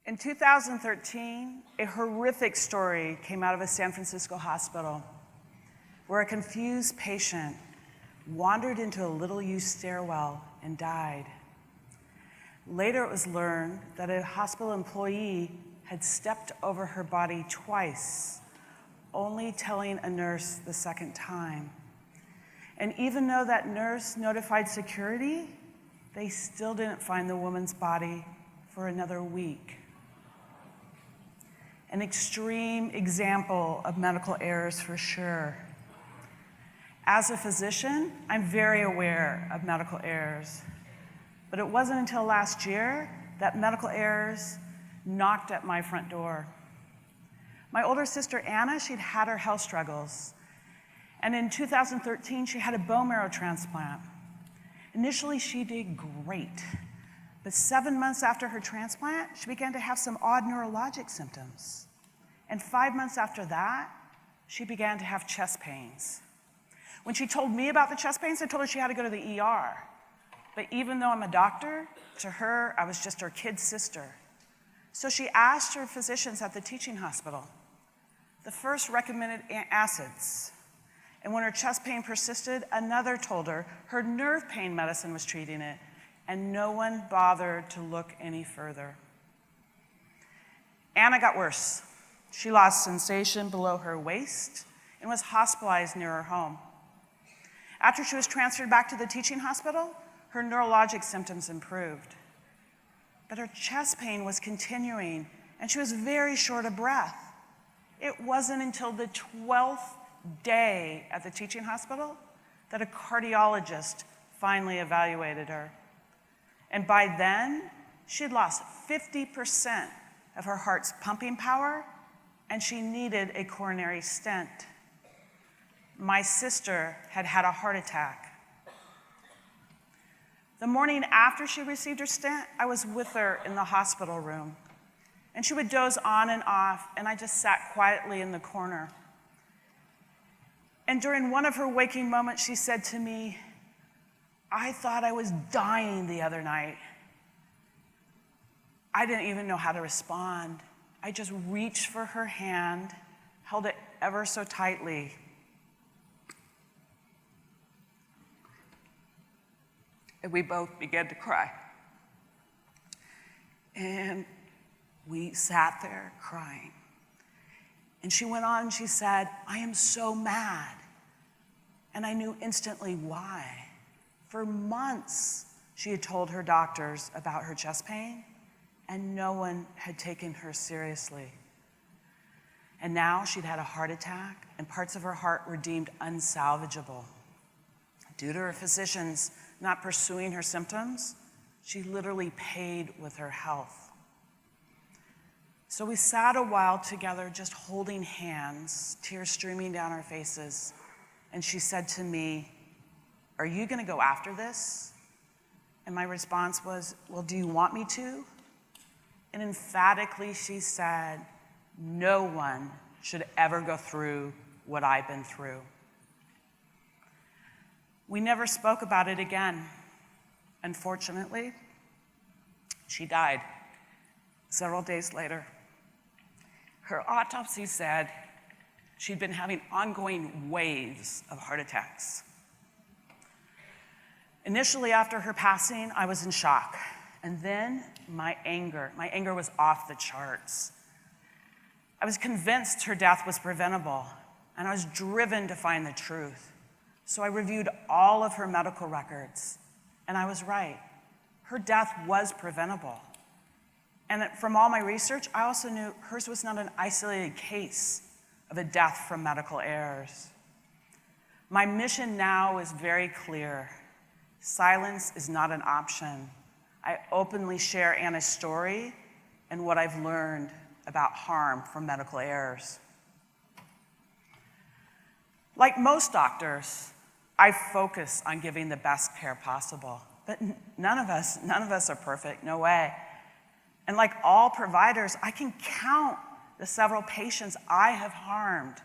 In 2013, a horrific story came out of a San Francisco hospital where a confused patient wandered into a little-used stairwell and died. Later, it was learned that a hospital employee had stepped over her body twice, only telling a nurse the second time. And even though that nurse notified security, they still didn't find the woman's body for another week. An extreme example of medical errors for sure. As a physician, I'm very aware of medical errors, but it wasn't until last year that medical errors knocked at my front door. My older sister Anna, she'd had her health struggles, and in 2013 she had a bone marrow transplant. Initially she did great, but 7 months after her transplant, she began to have some odd neurologic symptoms. And 5 months after that, she began to have chest pains. When she told me about the chest pains, I told her she had to go to the ER. But even though I'm a doctor, to her, I was just her kid sister. So she asked her physicians at the teaching hospital. The first recommended acids. And when her chest pain persisted, another told her her nerve pain medicine was treating it, and no one bothered to look any further. Anna got worse. She lost sensation below her waist and was hospitalized near her home. After she was transferred back to the teaching hospital, her neurologic symptoms improved. But her chest pain was continuing, and she was very short of breath. It wasn't until the 12th day at the teaching hospital that a cardiologist finally evaluated her. And by then, she'd lost 50% of her heart's pumping power, and she needed a coronary stent. My sister had had a heart attack. The morning after she received her stent, I was with her in the hospital room. And she would doze on and off, and I just sat quietly in the corner. And during one of her waking moments, she said to me, "I thought I was dying the other night." I didn't even know how to respond. I just reached for her hand, held it ever so tightly. And we both began to cry. And we sat there crying. And she went on and she said, "I am so mad." And I knew instantly why. For months, she had told her doctors about her chest pain, and no one had taken her seriously. And now she'd had a heart attack, and parts of her heart were deemed unsalvageable. Due to her physicians not pursuing her symptoms, she literally paid with her health. So we sat a while together, just holding hands, tears streaming down our faces, and she said to me, "Are you going to go after this?" And my response was, "Well, do you want me to?" And emphatically she said, "No one should ever go through what I've been through." We never spoke about it again. Unfortunately, she died several days later. Her autopsy said she'd been having ongoing waves of heart attacks. Initially, after her passing, I was in shock. And then my anger was off the charts. I was convinced her death was preventable, and I was driven to find the truth. So I reviewed all of her medical records, and I was right. Her death was preventable. And from all my research, I also knew hers was not an isolated case of a death from medical errors. My mission now is very clear. Silence is not an option. I openly share Anna's story and what I've learned about harm from medical errors. Like most doctors, I focus on giving the best care possible, but none of us are perfect, no way. And like all providers, I can count the several patients I have harmed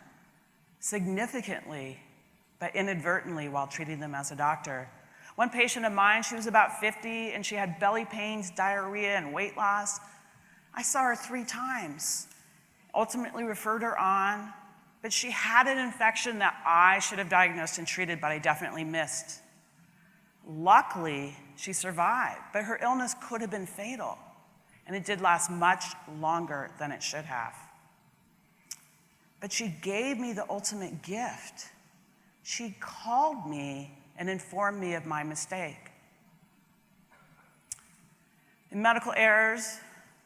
significantly, but inadvertently while treating them as a doctor. One patient of mine, she was about 50, and she had belly pains, diarrhea, and weight loss. I saw her 3 times, ultimately referred her on, but she had an infection that I should have diagnosed and treated, but I definitely missed. Luckily, she survived, but her illness could have been fatal, and it did last much longer than it should have. But she gave me the ultimate gift. She called me and informed me of my mistake. In medical errors,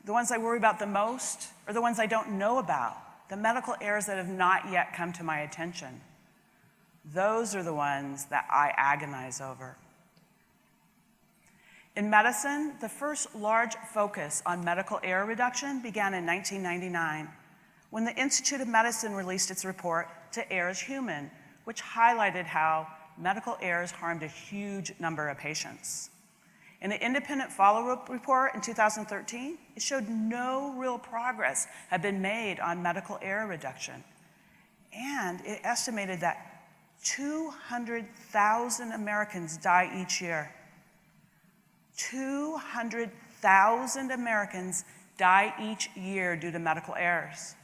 the ones I worry about the most are the ones I don't know about, the medical errors that have not yet come to my attention. Those are the ones that I agonize over. In medicine, the first large focus on medical error reduction began in 1999, when the Institute of Medicine released its report, To Err is Human, which highlighted how medical errors harmed a huge number of patients. In an independent follow-up report in 2013, it showed no real progress had been made on medical error reduction. And it estimated that 200,000 Americans die each year. 200,000 Americans die each year due to medical errors.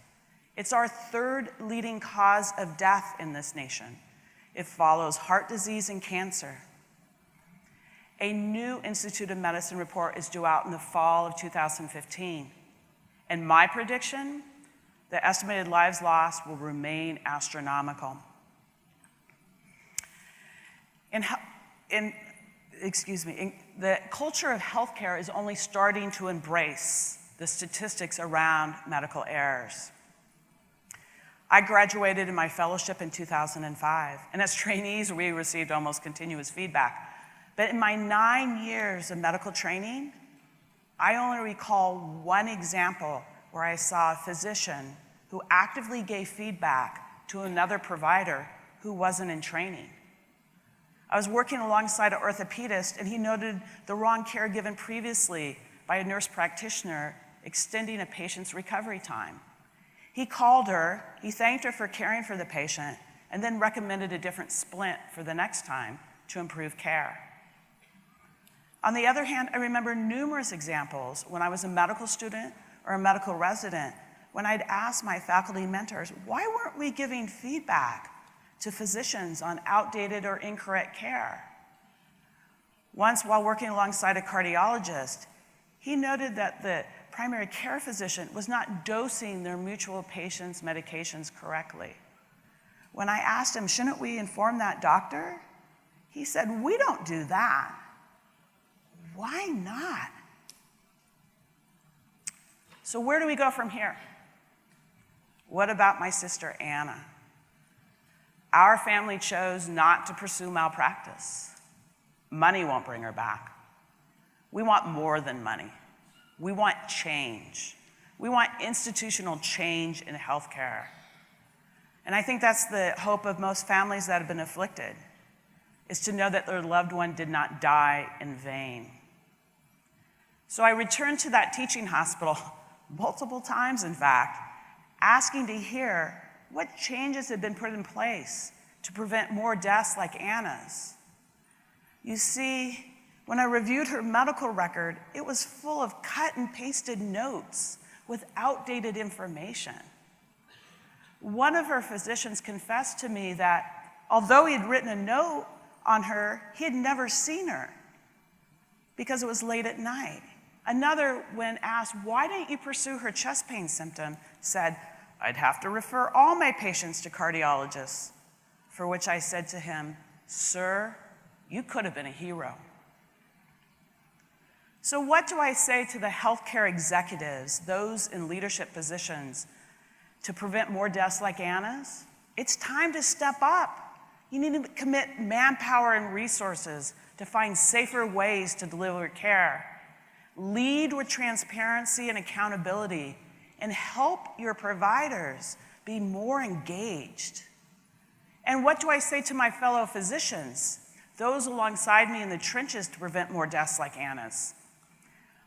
It's our 3rd leading cause of death in this nation. It follows heart disease and cancer. A new Institute of Medicine report is due out in the fall of 2015. And my prediction, the estimated lives lost will remain astronomical. The culture of healthcare is only starting to embrace the statistics around medical errors. I graduated in my fellowship in 2005, and as trainees, we received almost continuous feedback. But in my 9 years of medical training, I only recall one example where I saw a physician who actively gave feedback to another provider who wasn't in training. I was working alongside an orthopedist, and he noted the wrong care given previously by a nurse practitioner, extending a patient's recovery time. He called her, he thanked her for caring for the patient, and then recommended a different splint for the next time to improve care. On the other hand, I remember numerous examples when I was a medical student or a medical resident when I'd asked my faculty mentors, why weren't we giving feedback to physicians on outdated or incorrect care? Once, while working alongside a cardiologist, he noted that the primary care physician was not dosing their mutual patients' medications correctly. When I asked him, shouldn't we inform that doctor? He said, we don't do that. Why not? So where do we go from here? What about my sister Anna? Our family chose not to pursue malpractice. Money won't bring her back. We want more than money. We want change. We want institutional change in healthcare. And I think that's the hope of most families that have been afflicted, is to know that their loved one did not die in vain. So I returned to that teaching hospital multiple times, in fact, asking to hear what changes had been put in place to prevent more deaths like Anna's. You see, when I reviewed her medical record, it was full of cut and pasted notes with outdated information. One of her physicians confessed to me that although he had written a note on her, he had never seen her because it was late at night. Another, when asked, why didn't you pursue her chest pain symptom, said, I'd have to refer all my patients to cardiologists, for which I said to him, sir, you could have been a hero. So what do I say to the healthcare executives, those in leadership positions, to prevent more deaths like Anna's? It's time to step up. You need to commit manpower and resources to find safer ways to deliver care. Lead with transparency and accountability, and help your providers be more engaged. And what do I say to my fellow physicians, those alongside me in the trenches to prevent more deaths like Anna's?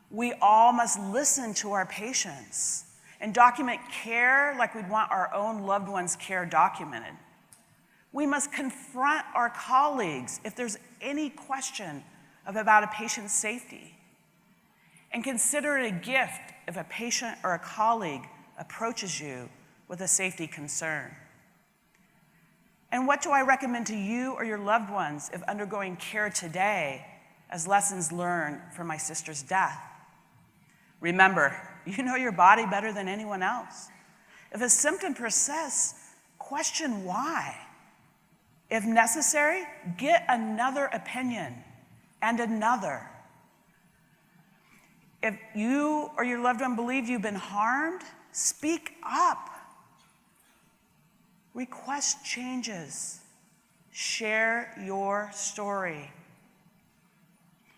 We all must listen to our patients and document care like we'd want our own loved ones' care documented. We must confront our colleagues if there's any question about a patient's safety, and consider it a gift if a patient or a colleague approaches you with a safety concern? And what do I recommend to you or your loved ones if undergoing care today as lessons learned from my sister's death? Remember, you know your body better than anyone else. If a symptom persists, question why. If necessary, get another opinion and another. If you or your loved one believe you've been harmed, speak up. Request changes. Share your story.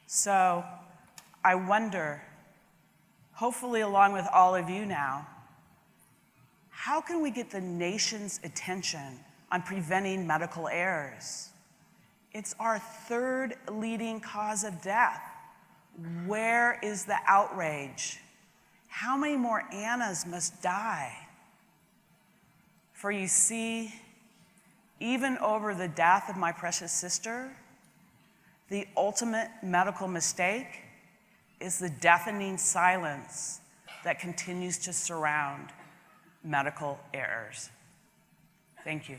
So I wonder, hopefully along with all of you now, how can we get the nation's attention on preventing medical errors? It's our third leading cause of death. Where is the outrage? How many more Annas must die? For you see, even over the death of my precious sister, the ultimate medical mistake is the deafening silence that continues to surround medical errors. Thank you.